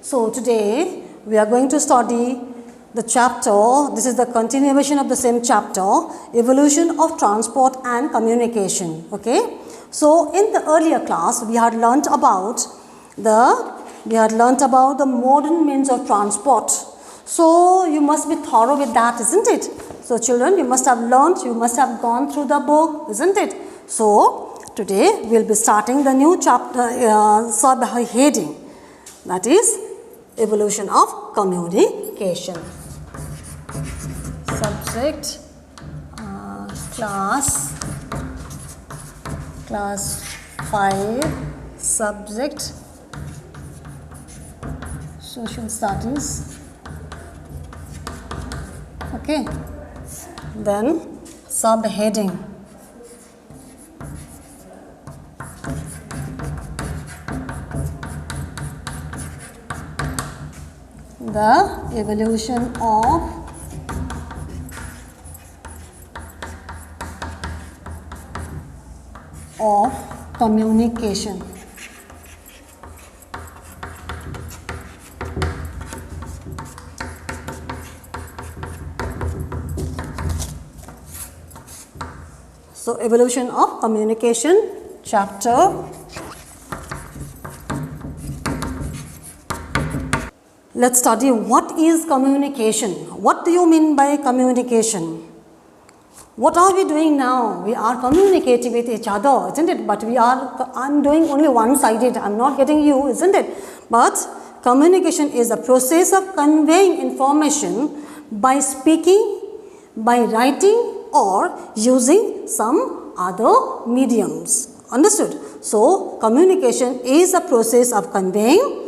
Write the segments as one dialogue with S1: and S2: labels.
S1: So today we are going to study the chapter, this is the continuation of the same chapter, evolution of transport and communication. Okay. So in the earlier class we had learnt about the modern means of transport. So you must be thorough with that, isn't it? So children, you must have learnt, you must have gone through the book, isn't it? So today we will be starting the new chapter, sub-heading, that is evolution of communication. Subject, class 5, subject social studies. Okay, then subheading, the evolution of communication. So evolution of communication chapter. Let's study what is communication. What do you mean by communication? What are we doing now? We are communicating with each other, isn't it? But I'm doing only one-sided. I'm not getting you, isn't it? But communication is a process of conveying information by speaking, by writing, or using some other mediums. Understood? So communication is a process of conveying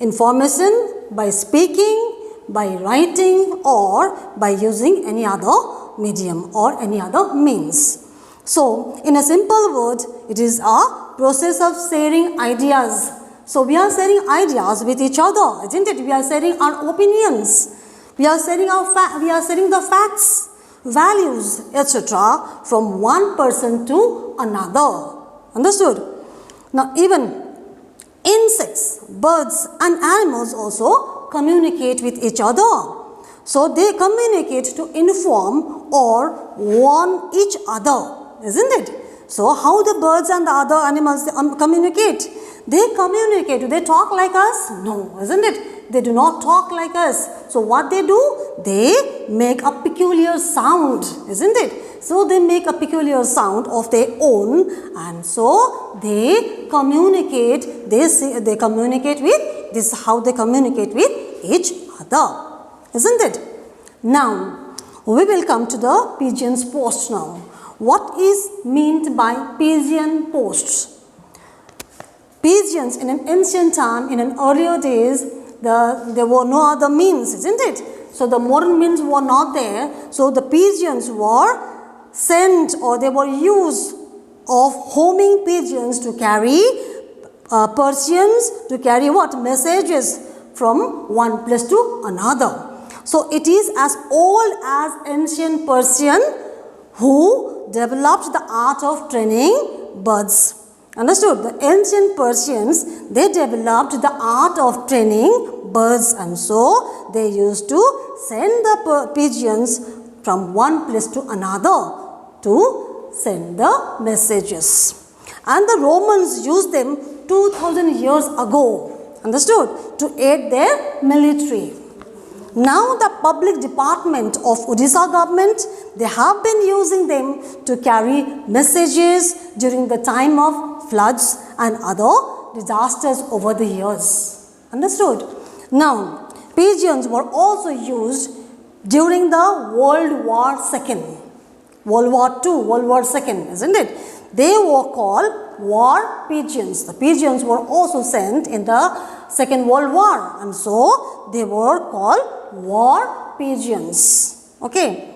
S1: information by speaking, by writing, or by using any other medium or any other means. So in a simple word, it is a process of sharing ideas. So we are sharing ideas with each other, isn't it? We are sharing our opinions. We are sharing the facts, values, etc. from one person to another. Understood? Now even insects, birds and animals also communicate with each other. So they communicate to inform or warn each other, isn't it? So how the birds and the other animals communicate? They communicate. Do they talk like us? No, isn't it? They do not talk like us. So what they do? They make a peculiar sound, isn't it? So they make a peculiar sound of their own, and so they communicate. They communicate with, this is how they communicate with each other, isn't it? Now we will come to the pigeon's post now. What is meant by pigeon posts? Pigeons in an ancient time, in an earlier days, there were no other means, isn't it? So the modern means were not there. So the pigeons were sent, or they were used of homing pigeons to carry Persians, to carry what? Messages from one place to another. So it is as old as ancient Persian who developed the art of training birds. Understood? The ancient Persians, they developed the art of training birds, and so they used to send the pigeons from one place to another to send the messages. And the Romans used them 2000 years ago, understood, to aid their military. Now the public department of Odisha government, they have been using them to carry messages during the time of floods and other disasters over the years. Understood? Now, pigeons were also used during the World War II, World War II, World War II, isn't it? They were called war pigeons. The pigeons were also sent in the Second World War, and so they were called war pigeons. Okay.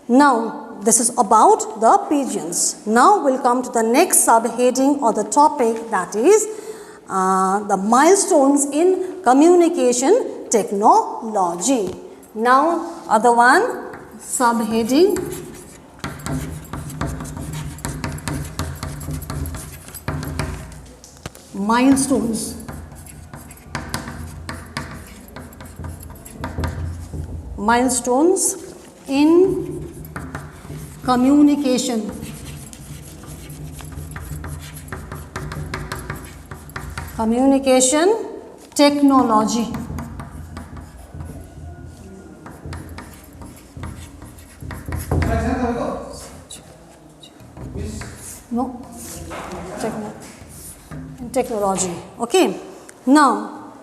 S1: Now this is about the pigeons. Now we'll come to the next subheading or the topic, that is the milestones in communication technology. Now other one, subheading milestones Milestones in communication. Communication technology. No, technology. Okay. Now,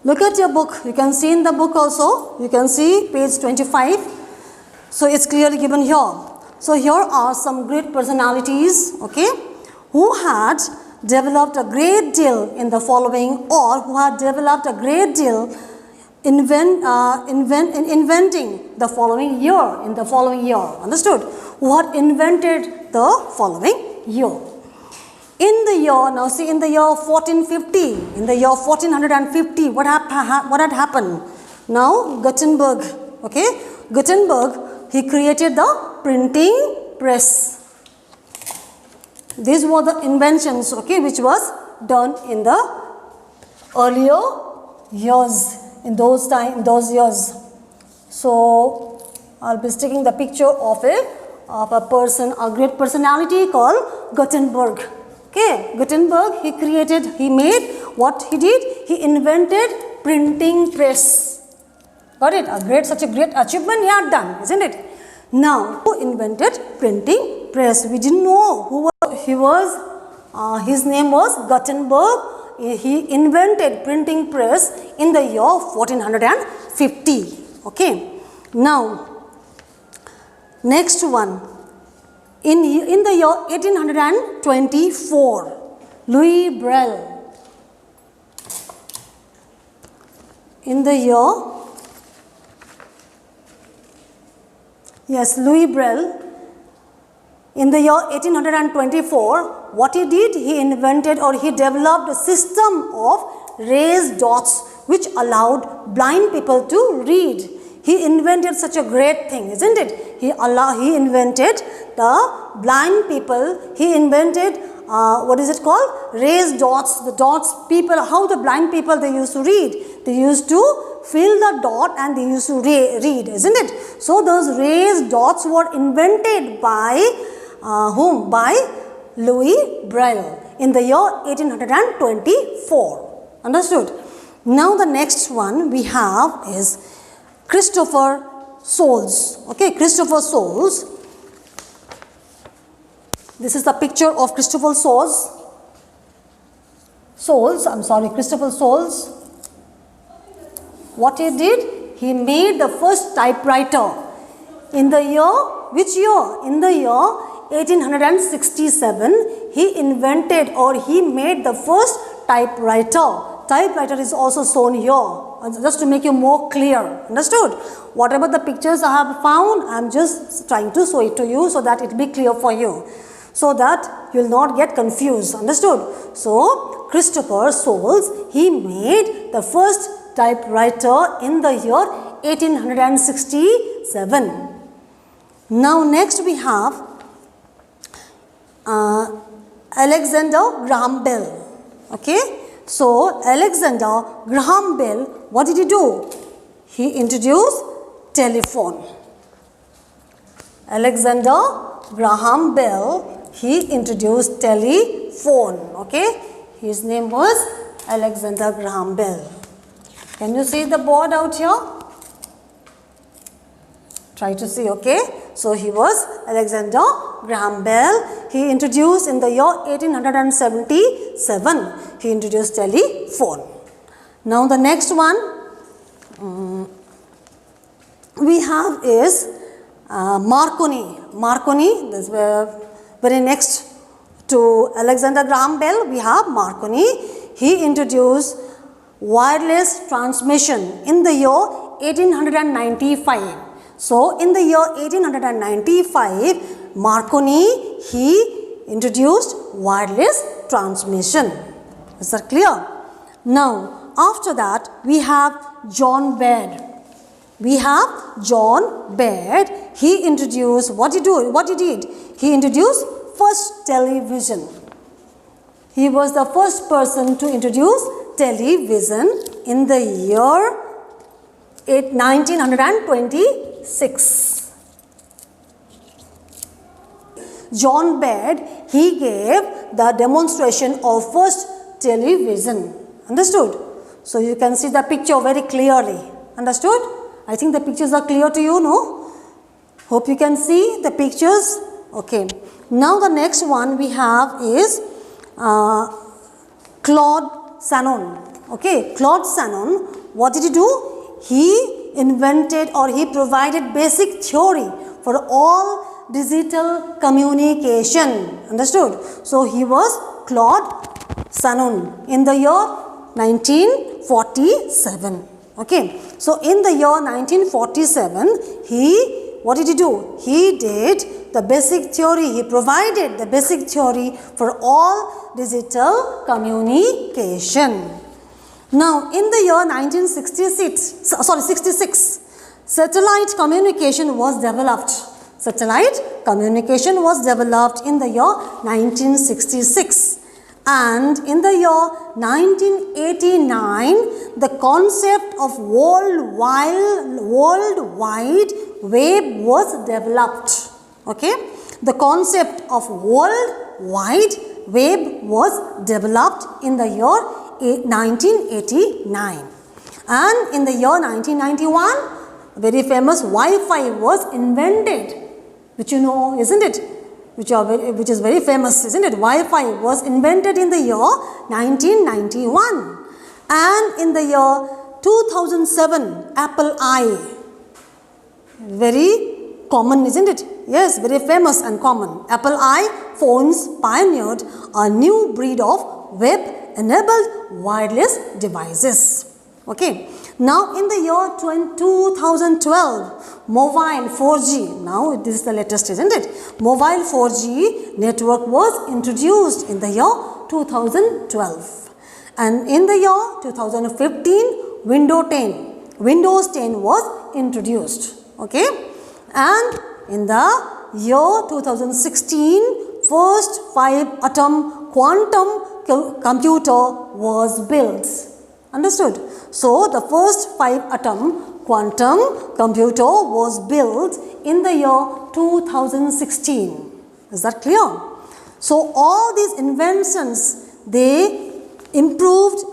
S1: look at your book. You can see in the book also. You can see page 25. So it's clearly given here. So here are some great personalities, okay, who had developed a great deal in the following, or who had developed a great deal in inventing the following year, in the following year. Understood? Who had invented the following year. In the year, now see, in the year 1450, in the year 1450, what had happened? Now Gutenberg, okay, Gutenberg, he created the printing press. These were the inventions, okay, which was done in the earlier years, in those years. So I'll be sticking the picture of a person, a great personality called Gutenberg. Okay, Gutenberg, he made what he did? He invented printing press. Got it? Such a great achievement he had done, isn't it? Now, who invented printing press? We didn't know who he was. His name was Gutenberg. He invented printing press in the year 1450. Okay. Now, next one. In the year 1824, Louis Braille. In the year, yes, Louis Braille. In the year 1824, what he did? He invented, or he developed a system of raised dots which allowed blind people to read. He invented such a great thing, isn't it? He invented the blind people. He invented what is it called? Raised dots. The dots, people, how the blind people they used to read. They used to fill the dot and they used to read, isn't it? So those raised dots were invented by whom? By Louis Braille in the year 1824. Understood? Now the next one we have is Christopher Soles. Okay, Christopher Soles. This is the picture of Christopher Soles. Christopher Soles. What he did? He made the first typewriter in the year, which year? In the year 1867, he invented, or he made the first typewriter. Typewriter is also shown here, just to make you more clear. Understood? Whatever the pictures I have found, I am just trying to show it to you so that it will be clear for you, so that you will not get confused. Understood? So, Christopher Soles, he made the first typewriter in the year 1867. Now, next we have Alexander Graham Bell. Okay, so Alexander Graham Bell, what did he do? He introduced telephone. Alexander Graham Bell, he introduced telephone. Okay, his name was Alexander Graham Bell. Can you see the board out here? Try to see, okay. So he was Alexander Graham Bell. He introduced in the year 1877. He introduced telephone. Now the next one we have is Marconi. Marconi, this very next to Alexander Graham Bell, we have Marconi. He introduced wireless transmission in the year 1895. So, in the year 1895, Marconi, he introduced wireless transmission. Is that clear? Now, after that, we have John Baird. We have John Baird. He introduced, what he did? He introduced first television. He was the first person to introduce television in the year 1926. John Baird, he gave the demonstration of first television. Understood? So you can see the picture very clearly. Understood? I think the pictures are clear to you, no? Hope you can see the pictures. Okay. Now the next one we have is Claude Shannon. Okay, Claude Shannon, what did he do? He invented or he provided basic theory for all digital communication. Understood? So he was Claude Shannon in the year 1947. Okay. So in the year 1947, what did he do? He did the basic theory. He provided the basic theory for all digital communication. Now, in the year 1966, satellite communication was developed. Satellite communication was developed in the year 1966. And in the year 1989, the concept of World Wide Web was developed. Okay, the concept of World Wide Web was developed in the year 1989. And in the year 1991, very famous Wi-Fi was invented, which you know, isn't it? Which is very famous, isn't it? Wi-Fi was invented in the year 1991. And in the year 2007, Apple I, very common, isn't it? Yes, very famous and common. Apple I phones pioneered a new breed of web-enabled wireless devices. Okay. Now, in the year 2012, mobile 4G, now this is the latest, isn't it? Mobile 4G network was introduced in the year 2012. And in the year 2015, Windows 10 was introduced. Okay. And in the year 2016, first 5-atom quantum computer was built. Understood? So, the first 5-atom quantum computer was built in the year 2016. Is that clear? So, all these inventions, they improved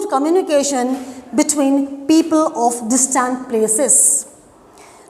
S1: communication between people of distant places.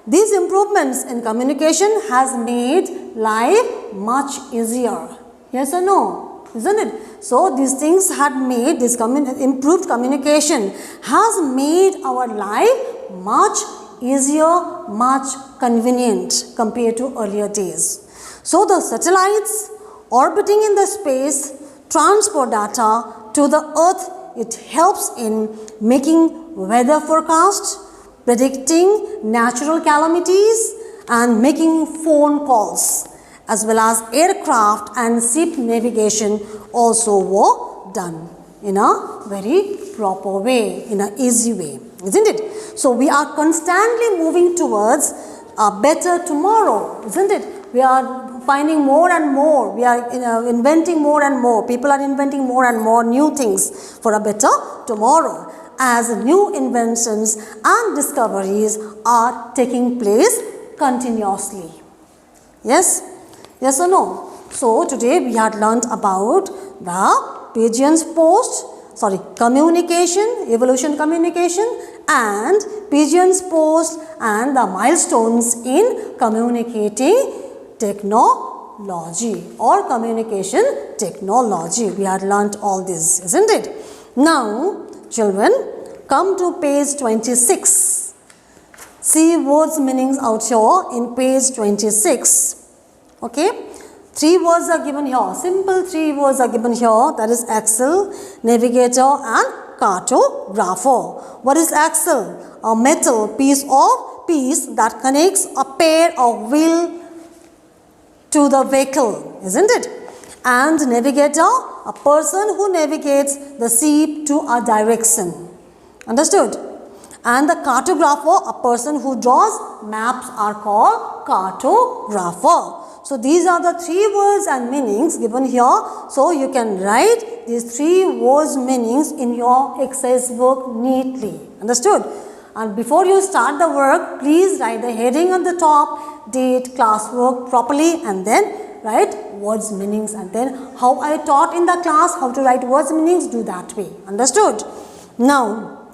S1: These improvements in communication has made life much easier. Yes or no? Isn't it? So, these things had made, this improved communication has made our life much easier, much convenient compared to earlier days. So, the satellites orbiting in the space transport data to the earth. It helps in making weather forecasts, predicting natural calamities and making phone calls, as well as aircraft and ship navigation also were done in a very proper way, in an easy way, isn't it? So, we are constantly moving towards a better tomorrow, isn't it? We are finding more and more, we are inventing more and more, people are inventing more and more new things for a better tomorrow, as new inventions and discoveries are taking place continuously. Yes? Yes or no? So, today we had learnt about the Pigeon's communication, evolution communication, and Pigeon's post and the milestones in communicating technology or communication technology. We had learnt all this, isn't it? Now, children, come to page 26. See words meanings out here in page 26. Okay, 3 words are given here, simple 3 words are given here, that is axle, navigator and cartographer. What is axle? A metal piece that connects a pair of wheel to the vehicle, isn't it? And navigator, a person who navigates the ship to a direction. Understood? And the cartographer, a person who draws maps, are called cartographer. So, these are the 3 words and meanings given here. So, you can write these 3 words meanings in your exercise book neatly. Understood? And before you start the work, please write the heading on the top, date, classwork properly, and then write words meanings, and then how I taught in the class how to write words meanings, do that way. Understood? Now,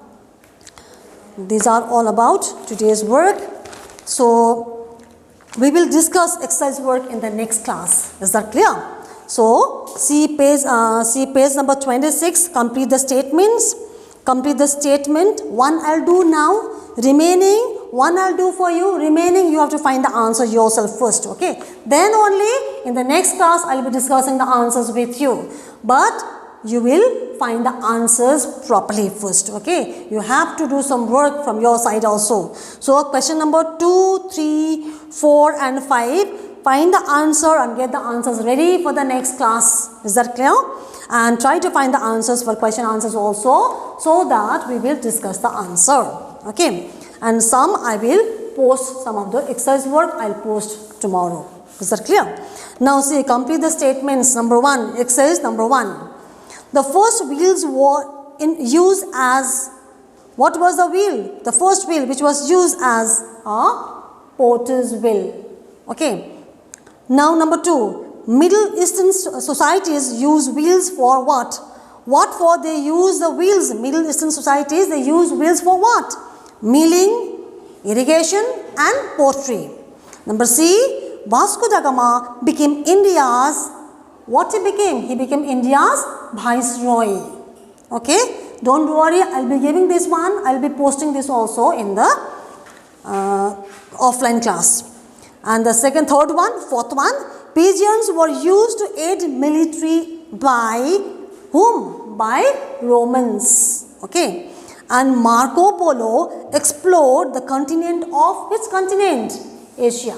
S1: these are all about today's work. So, we will discuss exercise work in the next class. Is that clear? So, see page number 26, complete the statements. Complete the statement. One I'll do now. Remaining, one I'll do for you. Remaining, you have to find the answer yourself first. Okay. Then only in the next class, I'll be discussing the answers with you. But you will find the answers properly first. Okay. You have to do some work from your side also. So, question number 2, 3, 4 and 5. Find the answer and get the answers ready for the next class. Is that clear? And try to find the answers for question answers also, so that we will discuss the answer. Okay. And some I will post, some of the exercise work I will post tomorrow. Is that clear? Now see, complete the statements. Number 1, exercise number 1. The first wheels were in use as, what was the wheel? The first wheel which was used as a potter's wheel. Okay. Now number 2. Middle Eastern societies use wheels for what? What for they use the wheels? Middle Eastern societies, they use wheels for what? Milling, irrigation and pottery. Number C. Vasco da Gama became India's, what he became? He became India's viceroy. Okay. Don't worry, I will be giving this one. I will be posting this also in the offline class. And the third one, fourth one. Pigeons were used to aid military by whom? By Romans. Okay. And Marco Polo explored the continent of, which continent? Asia.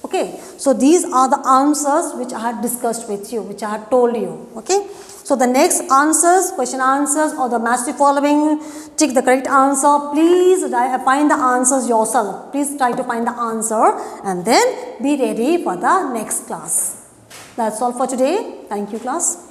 S1: Okay. So, these are the answers which I had discussed with you, which I had told you. Okay. So, the next answers, question answers or the match the following, tick the correct answer. Please find the answers yourself. Please try to find the answer and then be ready for the next class. That's all for today. Thank you, class.